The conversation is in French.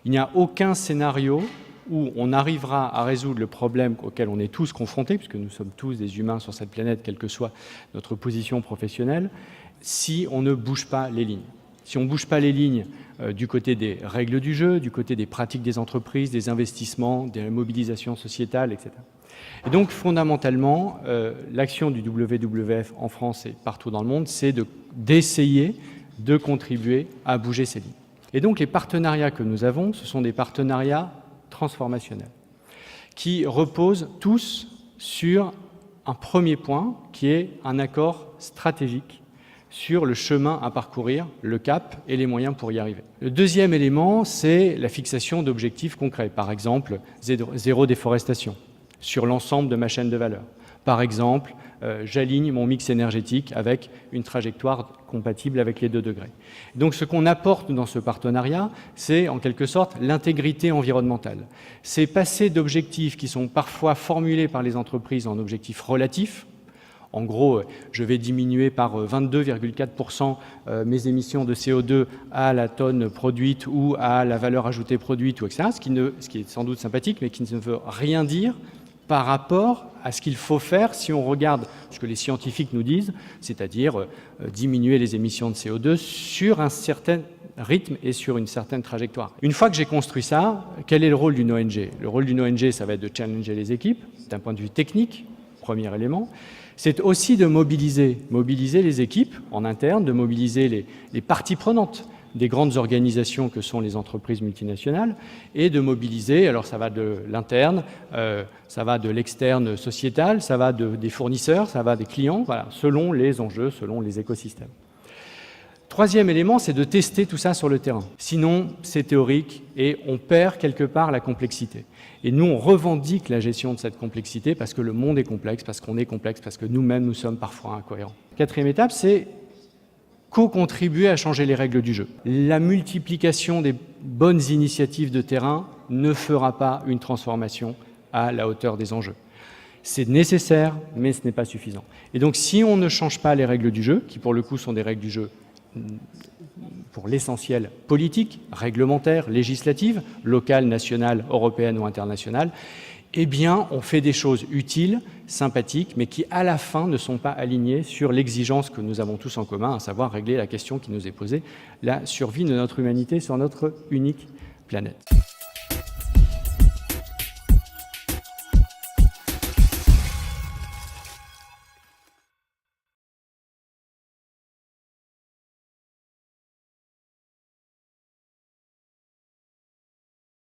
Il n'y a aucun scénario où on arrivera à résoudre le problème auquel on est tous confrontés, puisque nous sommes tous des humains sur cette planète, quelle que soit notre position professionnelle, si on ne bouge pas les lignes. Si on ne bouge pas les lignes du côté des règles du jeu, du côté des pratiques des entreprises, des investissements, des mobilisations sociétales, etc. Et donc, fondamentalement, l'action du WWF en France et partout dans le monde, c'est d'essayer de contribuer à bouger ces lignes. Et donc, les partenariats que nous avons, ce sont des partenariats transformationnels qui reposent tous sur un premier point qui est un accord stratégique sur le chemin à parcourir, le cap et les moyens pour y arriver. Le deuxième élément, c'est la fixation d'objectifs concrets. Par exemple, zéro déforestation sur l'ensemble de ma chaîne de valeur. Par exemple, j'aligne mon mix énergétique avec une trajectoire compatible avec les 2 degrés. Donc ce qu'on apporte dans ce partenariat, c'est en quelque sorte l'intégrité environnementale. C'est passer d'objectifs qui sont parfois formulés par les entreprises en objectifs relatifs. En gros, je vais diminuer par 22,4% mes émissions de CO2 à la tonne produite ou à la valeur ajoutée produite, ou etc. Ce qui est sans doute sympathique, mais qui ne veut rien dire par rapport à ce qu'il faut faire si on regarde ce que les scientifiques nous disent, c'est-à-dire diminuer les émissions de CO2 sur un certain rythme et sur une certaine trajectoire. Une fois que j'ai construit ça, quel est le rôle d'une ONG? Le rôle d'une ONG, ça va être de challenger les équipes, d'un point de vue technique, premier élément. C'est aussi de mobiliser les équipes en interne, de mobiliser les parties prenantes des grandes organisations que sont les entreprises multinationales et de mobiliser, alors ça va de l'interne, ça va de l'externe sociétal, ça va des fournisseurs, ça va des clients, voilà, selon les enjeux, selon les écosystèmes. Troisième élément, c'est de tester tout ça sur le terrain. Sinon, c'est théorique et on perd quelque part la complexité. Et nous, on revendique la gestion de cette complexité parce que le monde est complexe, parce qu'on est complexe, parce que nous-mêmes, nous sommes parfois incohérents. Quatrième étape, c'est co-contribuer à changer les règles du jeu. La multiplication des bonnes initiatives de terrain ne fera pas une transformation à la hauteur des enjeux. C'est nécessaire, mais ce n'est pas suffisant. Et donc, si on ne change pas les règles du jeu, qui pour le coup sont des règles du jeu pour l'essentiel politiques, réglementaires, législatives, locales, nationales, européennes ou internationales, eh bien, on fait des choses utiles, sympathiques, mais qui, à la fin, ne sont pas alignées sur l'exigence que nous avons tous en commun, à savoir régler la question qui nous est posée, la survie de notre humanité sur notre unique planète.